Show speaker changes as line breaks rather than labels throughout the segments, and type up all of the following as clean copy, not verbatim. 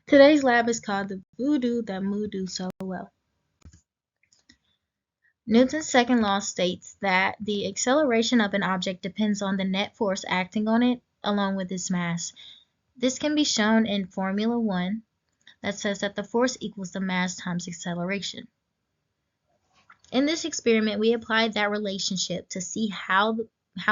Today's lab is called the Voodoo that do so well. Newton's second law states that the acceleration of an object depends on the net force acting on it along with its mass. This can be shown in Formula 1 that says that the force equals the mass times acceleration. In this experiment, we applied that relationship to see how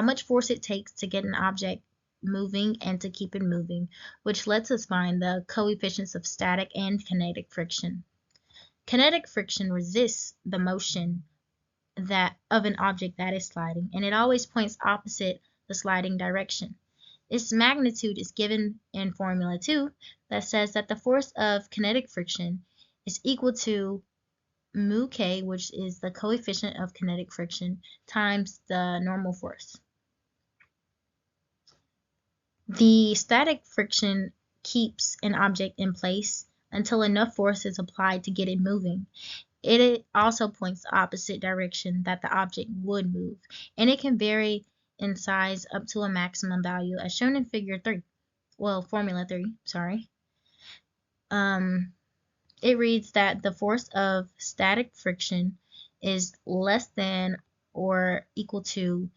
much force it takes to get an object moving and to keep it moving, which lets us find the coefficients of static and kinetic friction. Kinetic friction resists the motion of an object that is sliding, and it always points opposite the sliding direction. Its magnitude is given in Formula 2 that says that the force of kinetic friction is equal to mu k, which is the coefficient of kinetic friction, times the normal force. The static friction keeps an object in place until enough force is applied to get it moving. It also points the opposite direction that the object would move, and it can vary in size up to a maximum value as shown in figure 3. Well, formula 3, sorry. It reads that the force of static friction is less than or equal to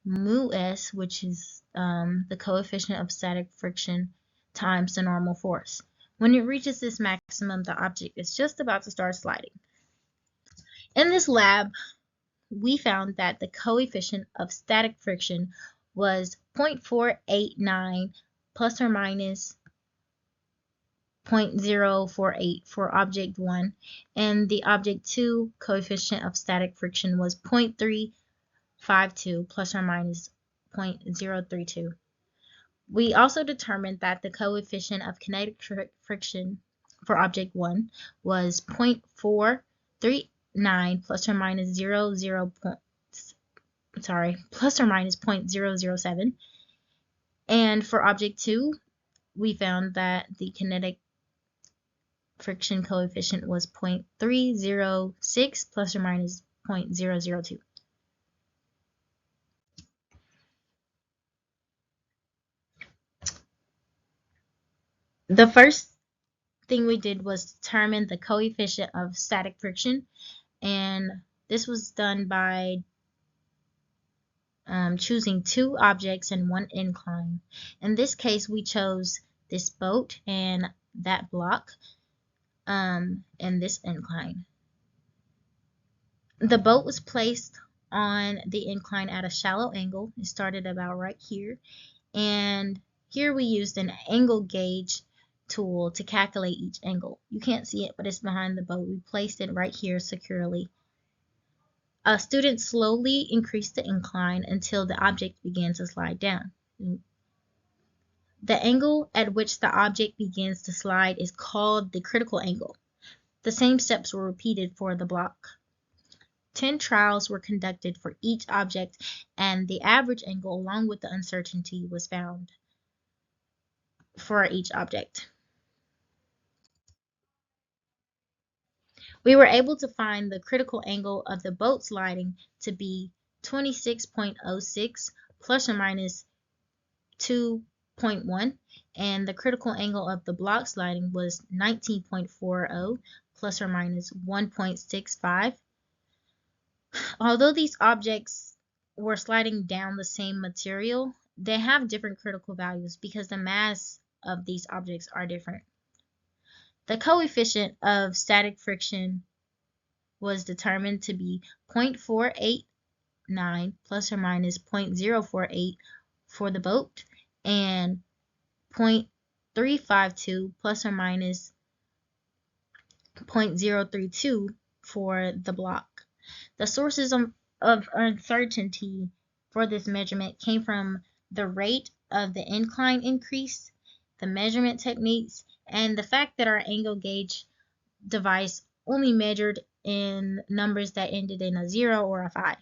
mu s, which is the coefficient of static friction, times the normal force. When it reaches this maximum, the object is just about to start sliding. In this lab, we found that the coefficient of static friction was 0.489 plus or minus 0.048 for object 1, and the object 2 coefficient of static friction was 0.352 plus or minus 0.032. We also determined that the coefficient of kinetic friction for object 1 was 0.439 plus or minus 0.007, and for object 2 we found that the kinetic friction coefficient was 0.306 plus or minus 0.002. The first thing we did was determine the coefficient of static friction, and this was done by choosing 2 objects and 1 incline. In this case, we chose this boat and that block and this incline. The boat was placed on the incline at a shallow angle. It started about right here, and here we used an angle gauge tool to calculate each angle. You can't see it, but it's behind the boat. We placed it right here securely. A student slowly increased the incline until the object began to slide down. The angle at which the object begins to slide is called the critical angle. The same steps were repeated for the block. 10 trials were conducted for each object, and the average angle along with the uncertainty was found for each object. We were able to find the critical angle of the boat sliding to be 26.06 plus or minus 2.1, and the critical angle of the block sliding was 19.40 plus or minus 1.65. Although these objects were sliding down the same material, they have different critical values because the mass of these objects are different. The coefficient of static friction was determined to be 0.489 plus or minus 0.048 for the boat and 0.352 plus or minus 0.032 for the block. The sources of uncertainty for this measurement came from the rate of the incline increase, the measurement techniques, and the fact that our angle gauge device only measured in numbers that ended in a 0 or a 5.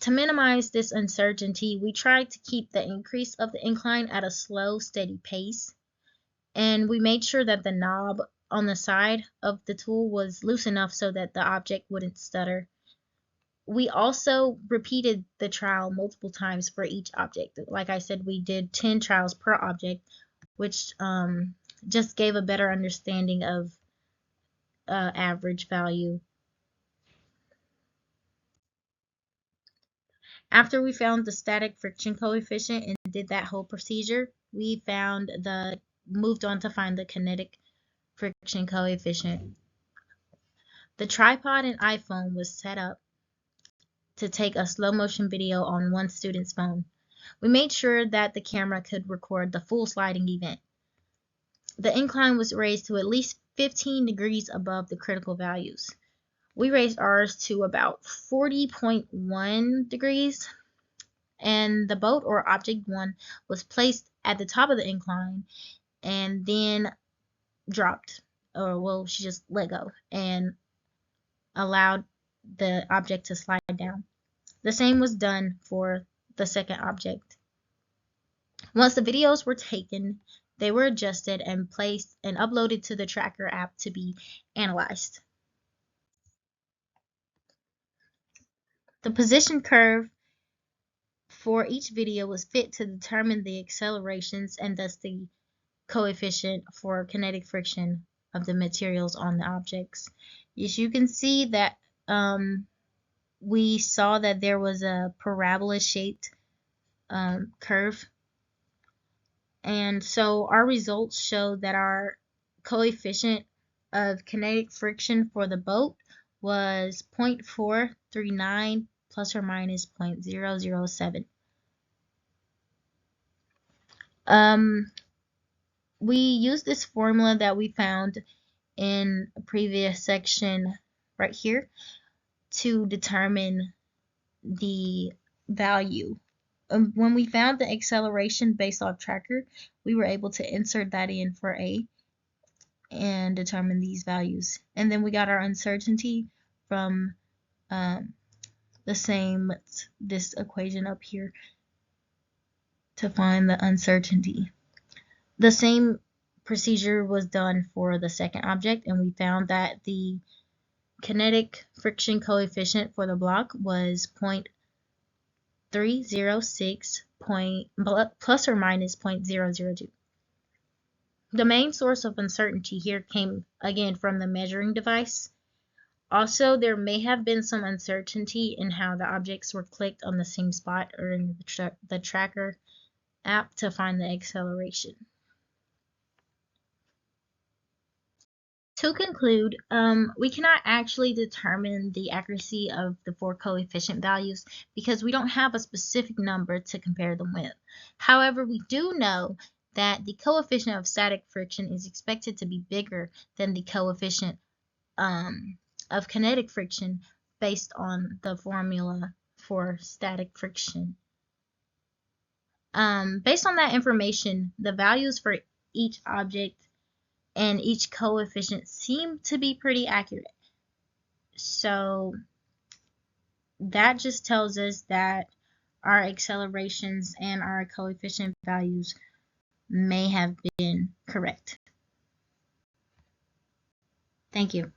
To minimize this uncertainty, we tried to keep the increase of the incline at a slow, steady pace, and we made sure that the knob on the side of the tool was loose enough so that the object wouldn't stutter. We also repeated the trial multiple times for each object. Like I said, we did 10 trials per object, which just gave a better understanding of average value. After we found the static friction coefficient and did that whole procedure, we moved on to find the kinetic friction coefficient. The tripod and iPhone was set up to take a slow motion video on one student's phone. We made sure that the camera could record the full sliding event. The incline was raised to at least 15 degrees above the critical values. We raised ours to about 40.1 degrees, and the boat or object 1 was placed at the top of the incline and then dropped, or well, she just let go and allowed the object to slide down. The same was done for the second object. Once the videos were taken, they were adjusted and placed and uploaded to the tracker app to be analyzed. The position curve for each video was fit to determine the accelerations and thus the coefficient for kinetic friction of the materials on the objects. As you can see that we saw that there was a parabola shaped curve, and so our results show that our coefficient of kinetic friction for the boat was 0.439 plus or minus 0.007. We used this formula that we found in a previous section right here to determine the value. When we found the acceleration based off tracker, we were able to insert that in for A and determine these values. And then we got our uncertainty from this equation up here to find the uncertainty. The same procedure was done for the second object, and we found that the kinetic friction coefficient for the block was 0.306 plus or minus 0.002. The main source of uncertainty here came again from the measuring device. Also, there may have been some uncertainty in how the objects were clicked on the same spot or in the tracker app to find the acceleration. To conclude, we cannot actually determine the accuracy of the 4 coefficient values because we don't have a specific number to compare them with. However, we do know that the coefficient of static friction is expected to be bigger than the coefficient of kinetic friction based on the formula for static friction. Based on that information, the values for each object and each coefficient seem to be pretty accurate. So that just tells us that our accelerations and our coefficient values may have been correct. Thank you.